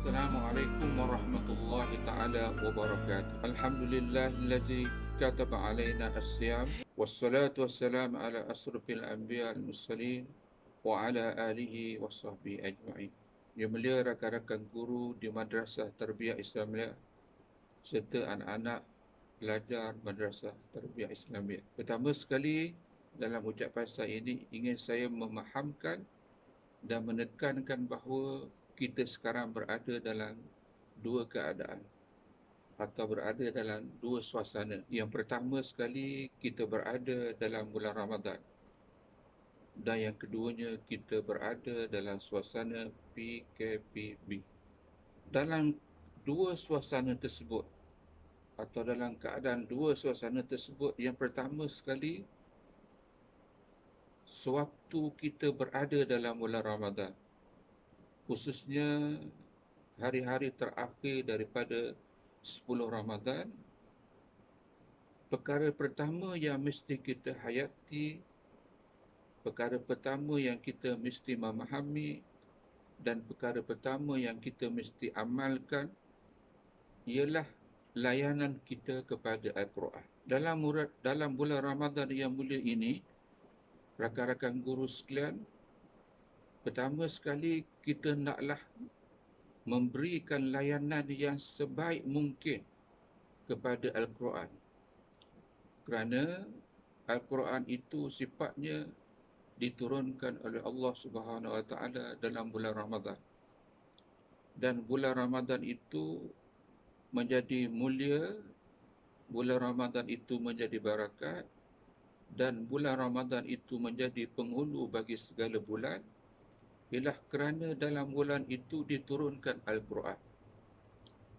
Assalamualaikum warahmatullahi taala wabarakatuh. Alhamdulillahillazi kataba alaina as-siyam wassalatu wassalamu ala asrafil anbiya al-mursalin wa ala alihi wa sahbihi ajma'in. Yang mulia rakan-rakan guru di Madrasah Tarbiyah Islamiyah serta anak-anak pelajar Madrasah Tarbiyah Islamiyah. Pertama sekali, dalam ucapan saya ini ingin saya memahamkan dan menekankan bahawa kita sekarang berada dalam dua keadaan atau berada dalam dua suasana. Yang pertama sekali, kita berada dalam bulan Ramadan, dan yang keduanya, kita berada dalam suasana PKPB. Dalam dua suasana tersebut atau dalam keadaan dua suasana tersebut, yang pertama sekali, sewaktu kita berada dalam bulan Ramadan, khususnya hari-hari terakhir daripada 10 Ramadan, perkara pertama yang mesti kita hayati, perkara pertama yang kita mesti memahami, dan perkara pertama yang kita mesti amalkan ialah layanan kita kepada Al-Quran. Dalam bulan Ramadan yang mulia ini, rakan-rakan guru sekalian, pertama sekali kita naklah memberikan layanan yang sebaik mungkin kepada Al-Quran. Kerana Al-Quran itu sifatnya diturunkan oleh Allah Subhanahu Wa Taala dalam bulan Ramadan. Dan bulan Ramadan itu menjadi mulia, bulan Ramadan itu menjadi barakat, dan bulan Ramadan itu menjadi penghulu bagi segala bulan, ialah kerana dalam bulan itu diturunkan Al-Quran.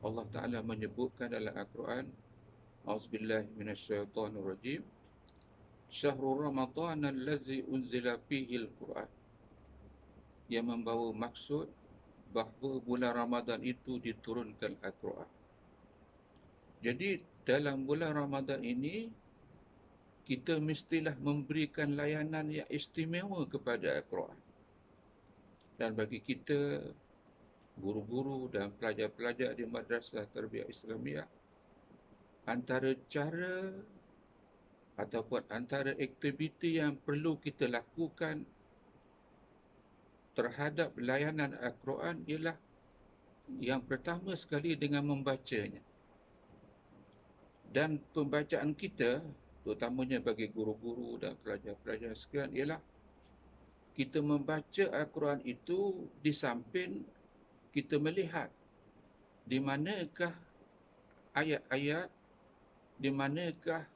Allah Ta'ala menyebutkan dalam Al-Quran, A'udzubillahi minasyaitonirrajim, Syahrul Ramadan allazi unzila fihi al-Quran, yang membawa maksud bahawa bulan Ramadan itu diturunkan Al-Quran. Jadi dalam bulan Ramadan ini, kita mestilah memberikan layanan yang istimewa kepada Al-Quran. Dan bagi kita, guru-guru dan pelajar-pelajar di Madrasah Tarbiyah Islamiyah, antara cara ataupun antara aktiviti yang perlu kita lakukan terhadap layanan Al-Quran ialah yang pertama sekali dengan membacanya. Dan pembacaan kita, terutamanya bagi guru-guru dan pelajar-pelajar sekalian, ialah kita membaca Al-Quran itu di samping kita melihat di manakah ayat-ayat, di manakah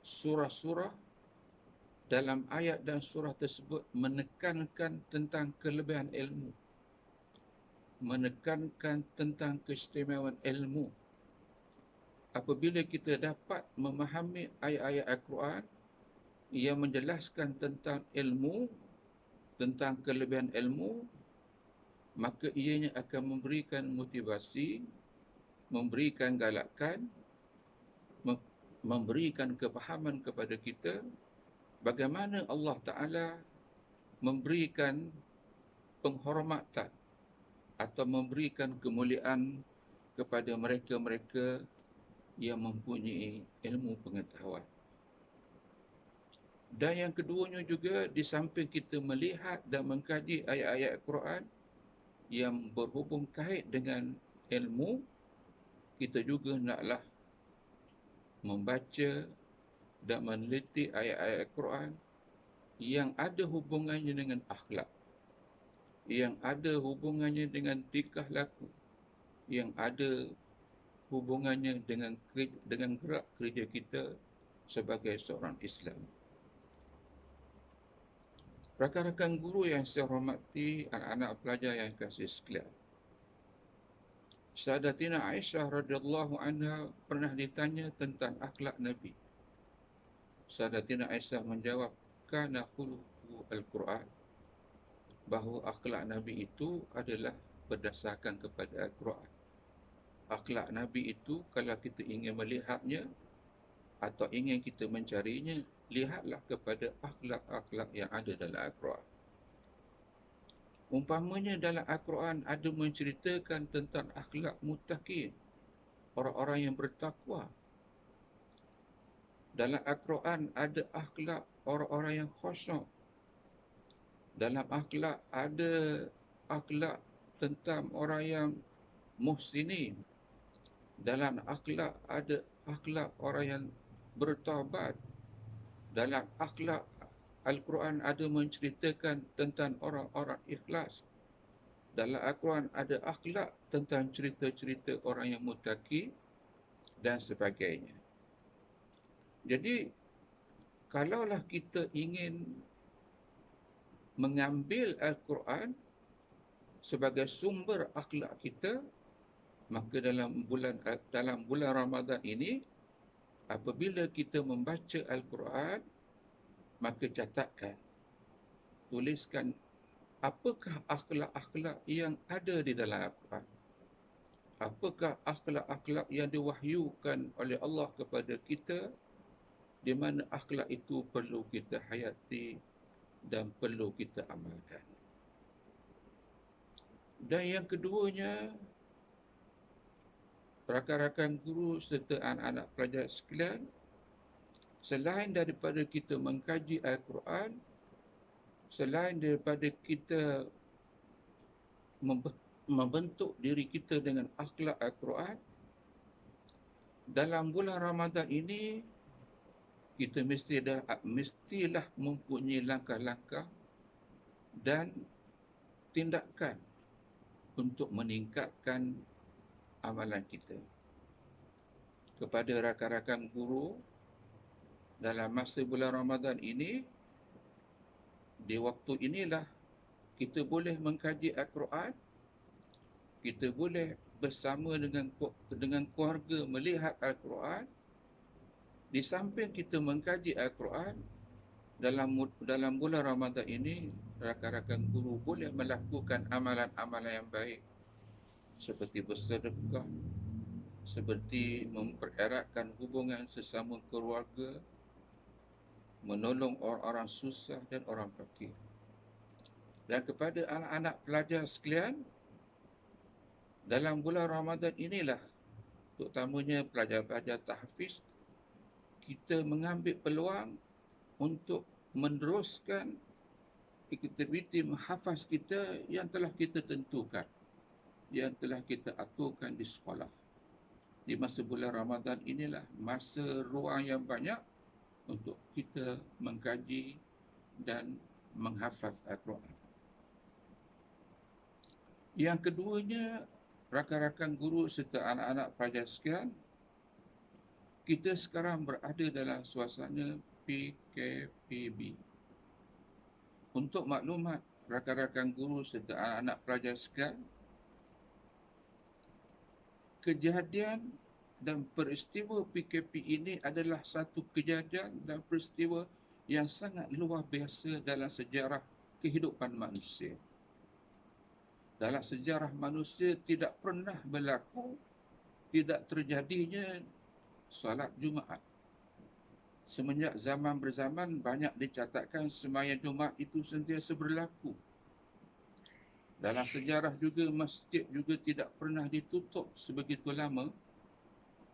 surah-surah dalam ayat dan surah tersebut menekankan tentang kelebihan ilmu, menekankan tentang keistimewaan ilmu. Apabila kita dapat memahami ayat-ayat Al-Quran yang menjelaskan tentang ilmu, tentang kelebihan ilmu, maka ianya akan memberikan motivasi, memberikan galakan, memberikan kefahaman kepada kita bagaimana Allah Ta'ala memberikan penghormatan atau memberikan kemuliaan kepada mereka-mereka yang mempunyai ilmu pengetahuan. Dan yang keduanya juga, di samping kita melihat dan mengkaji ayat-ayat Al-Quran yang berhubung kait dengan ilmu, kita juga naklah membaca dan meneliti ayat-ayat Al-Quran yang ada hubungannya dengan akhlak, yang ada hubungannya dengan tingkah laku, yang ada hubungannya dengan gerak kerja kita sebagai seorang Islam. Rakan-rakan guru yang saya hormati, anak-anak pelajar yang kasih sekalian, Sayyidatina Aisyah radhiyallahu anha pernah ditanya tentang akhlak Nabi. Sayyidatina Aisyah menjawab, kana khuluquhu al-Quran, bahawa akhlak Nabi itu adalah berdasarkan kepada Al-Quran. Akhlak Nabi itu, kalau kita ingin melihatnya atau ingin kita mencarinya, lihatlah kepada akhlak-akhlak yang ada dalam Al-Quran. Umpamanya dalam Al-Quran ada menceritakan tentang akhlak muttaqin, orang-orang yang bertakwa. Dalam Al-Quran ada akhlak orang-orang yang khusyuk. Dalam akhlak ada akhlak tentang orang yang muhsinin. Dalam akhlak ada akhlak orang yang bertaubat. Dalam akhlak Al-Quran ada menceritakan tentang orang-orang ikhlas. Dalam Al-Quran ada akhlak tentang cerita-cerita orang yang muttaqi dan sebagainya. Jadi, kalaulah kita ingin mengambil Al-Quran sebagai sumber akhlak kita, maka dalam bulan Ramadan ini, apabila kita membaca Al-Quran, maka catatkan, tuliskan apakah akhlak-akhlak yang ada di dalam Al-Quran. Apakah akhlak-akhlak yang diwahyukan oleh Allah kepada kita, di mana akhlak itu perlu kita hayati dan perlu kita amalkan. Dan yang keduanya, rakan-rakan guru serta anak-anak pelajar sekalian, selain daripada kita mengkaji Al-Quran, selain daripada kita membentuk diri kita dengan akhlak Al-Quran, dalam bulan Ramadan ini, kita mestilah mempunyai langkah-langkah dan tindakan untuk meningkatkan amalan kita. Kepada rakan-rakan guru, dalam masa bulan Ramadan ini, di waktu inilah kita boleh mengkaji Al-Quran, kita boleh bersama dengan keluarga melihat Al-Quran. Di samping kita mengkaji Al-Quran, dalam bulan Ramadan ini, rakan-rakan guru boleh melakukan amalan-amalan yang baik, seperti bersedekah, seperti mempereratkan hubungan sesama keluarga, menolong orang-orang susah dan orang fakir. Dan kepada anak-anak pelajar sekalian, dalam bulan Ramadan inilah, terutamanya pelajar-pelajar tahfiz, kita mengambil peluang untuk meneruskan aktiviti menghafaz kita yang telah kita tentukan, yang telah kita aturkan di sekolah. Di masa bulan Ramadan inilah masa ruang yang banyak untuk kita mengkaji dan menghafaz Al-Quran. Yang keduanya, rakan-rakan guru serta anak-anak pelajar sekalian, kita sekarang berada dalam suasana PKPB. Untuk maklumat rakan-rakan guru serta anak-anak pelajar sekalian, kejadian dan peristiwa PKP ini adalah satu kejadian dan peristiwa yang sangat luar biasa dalam sejarah kehidupan manusia. Dalam sejarah manusia tidak pernah berlaku tidak terjadinya solat Jumaat. Semenjak zaman berzaman, banyak dicatatkan sembahyang Jumaat itu sentiasa berlaku. Dalam sejarah juga, masjid juga tidak pernah ditutup sebegitu lama.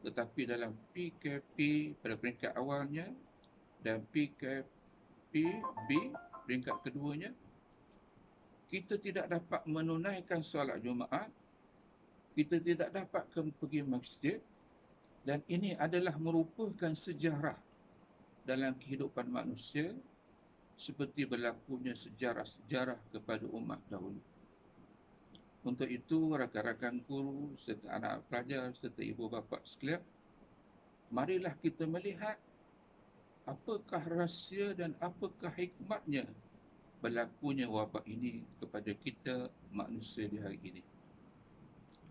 Tetapi dalam PKP pada peringkat awalnya dan PKPB peringkat keduanya, kita tidak dapat menunaikan solat Jumaat, kita tidak dapat pergi masjid, dan ini adalah merupakan sejarah dalam kehidupan manusia seperti berlakunya sejarah-sejarah kepada umat dahulu. Untuk itu, rakan-rakan guru serta anak pelajar serta ibu bapa sekalian, marilah kita melihat apakah rahsia dan apakah hikmatnya berlakunya wabak ini kepada kita manusia di hari ini.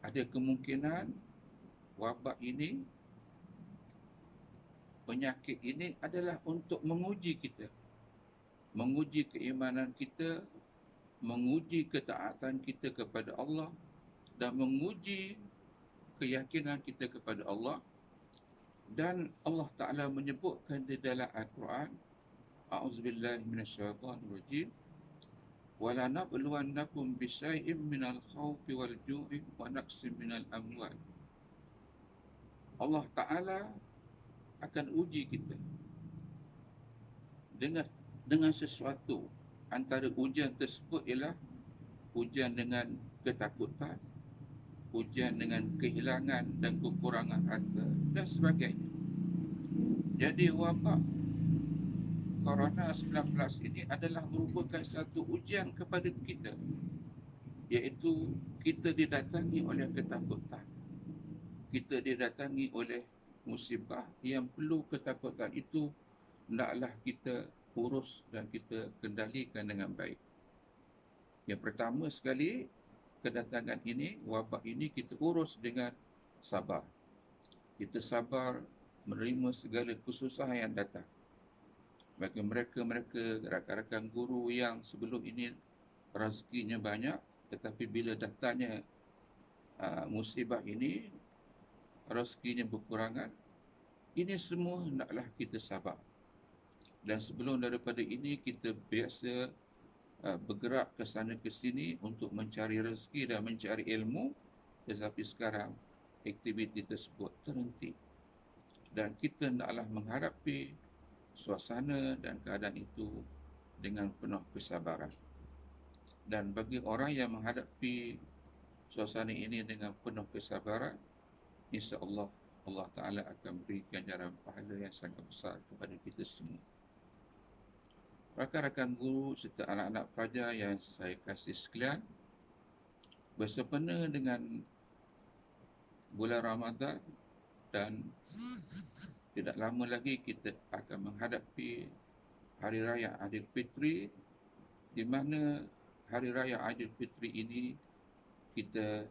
Ada kemungkinan wabak ini, penyakit ini adalah untuk menguji kita, menguji keimanan kita, menguji ketaatan kita kepada Allah, dan menguji keyakinan kita kepada Allah. Dan Allah Ta'ala menyebutkan di dalam Al-Quran, A'udzubillahi minasyaitanirrajim, وَلَنَبْلُوَنَّكُمْ بِشَيْءٍ مِّنَ الْخَوْفِ وَالْجُوعِ وَنَقْصٍ مِّنَ الْأَمْوَالِ. Allah Ta'ala akan uji kita dengan sesuatu. Antara ujian tersebut ialah ujian dengan ketakutan, ujian dengan kehilangan dan kekurangan harta dan sebagainya. Jadi wabak Corona 19 ini adalah merupakan satu ujian kepada kita, iaitu kita didatangi oleh ketakutan, kita didatangi oleh musibah yang perlu ketakutan itu hendaklah kita urus dan kita kendalikan dengan baik. Yang pertama sekali, kedatangan ini, wabak ini kita urus dengan sabar. Kita sabar menerima segala kesusahan yang datang. Bagi mereka rakan-rakan guru yang sebelum ini rezekinya banyak, tetapi bila datangnya musibah ini, rezekinya berkurangan, ini semua hendaklah kita sabar. Dan sebelum daripada ini, kita biasa bergerak ke sana ke sini untuk mencari rezeki dan mencari ilmu, tetapi sekarang aktiviti tersebut terhenti. Dan kita hendaklah menghadapi suasana dan keadaan itu dengan penuh kesabaran. Dan bagi orang yang menghadapi suasana ini dengan penuh kesabaran, insya-Allah Allah Ta'ala akan beri ganjaran pahala yang sangat besar kepada kita semua. Rakan-rakan guru serta anak-anak pelajar yang saya kasih sekalian, bersempena dengan bulan Ramadan dan tidak lama lagi kita akan menghadapi Hari Raya Aidilfitri, di mana Hari Raya Aidilfitri ini kita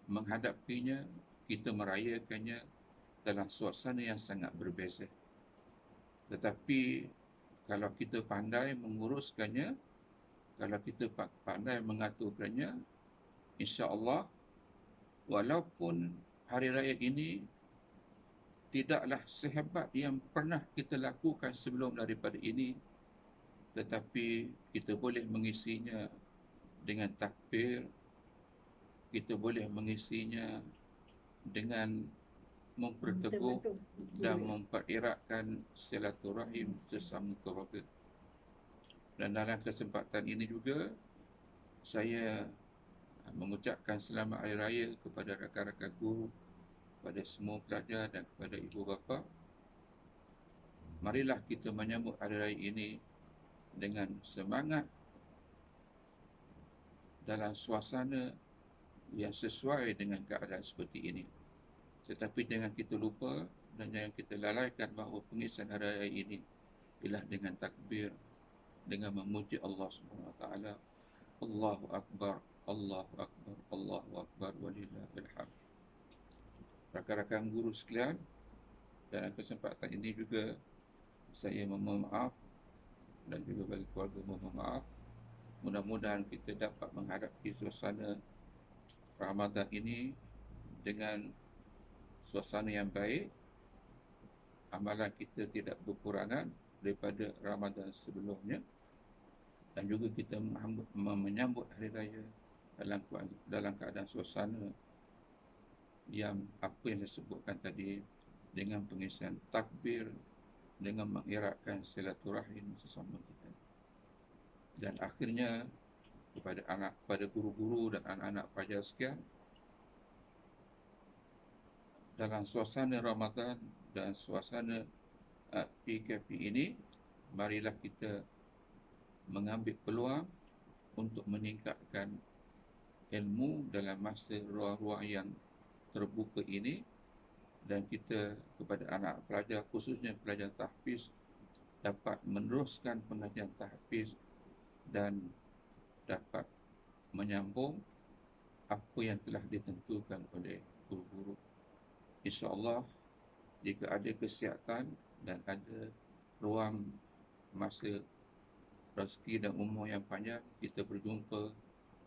menghadapinya, kita merayakannya dalam suasana yang sangat berbeza. Tetapi kalau kita pandai menguruskannya, kalau kita pandai mengaturkannya, insya-Allah walaupun hari raya ini tidaklah sehebat yang pernah kita lakukan sebelum daripada ini, tetapi kita boleh mengisinya dengan takbir, kita boleh mengisinya dengan memperteguh dan mempereratkan silaturahim sesama keluarga. Dan dalam kesempatan ini juga saya mengucapkan selamat hari raya kepada rakan-rakan guru, kepada semua pelajar dan kepada ibu bapa. Marilah kita menyambut hari raya ini dengan semangat dalam suasana yang sesuai dengan keadaan seperti ini. Tetapi jangan kita lupa dan jangan kita lalaikan bahawa pengisian hari raya ini ialah dengan takbir, dengan memuji Allah Subhanahu Wa Taala. Allahu Akbar, Allahu Akbar, Allahu Akbar, walillahil hamd. Rakan-rakan guru sekalian, dalam kesempatan ini juga saya memohon maaf dan juga bagi keluarga mohon maaf. Mudah-mudahan kita dapat menghadapi suasana Ramadan ini dengan suasana yang baik. Amalan kita tidak berkurangan daripada Ramadan sebelumnya. Dan juga kita menyambut hari raya dalam keadaan suasana yang apa yang saya sebutkan tadi, dengan pengisian takbir, dengan mengeratkan silaturahim sesama kita. Dan akhirnya kepada guru-guru dan anak-anak pelajar sekalian, dalam suasana Ramadan dan suasana PKP ini, marilah kita mengambil peluang untuk meningkatkan ilmu dalam masa ruang-ruang yang terbuka ini, dan kita kepada anak pelajar, khususnya pelajar tahfiz, dapat meneruskan pengajian tahfiz dan dapat menyambung apa yang telah ditentukan oleh guru-guru. InsyaAllah, jika ada kesihatan dan ada ruang masa rezeki dan umur yang panjang, kita berjumpa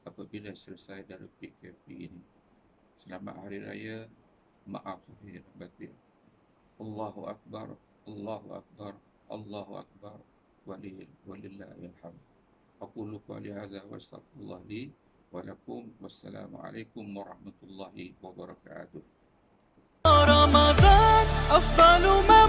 apabila selesai dari PKP ini. Selamat Hari Raya, maaf lahir batin. Allahu Akbar, Allahu Akbar, Allahu Akbar, walillahil hamd. Aqulu qouli hadza wa astaghfirullah li wa lakum. Wassalamualaikum warahmatullahi wabarakatuh. رمضان أفضل ما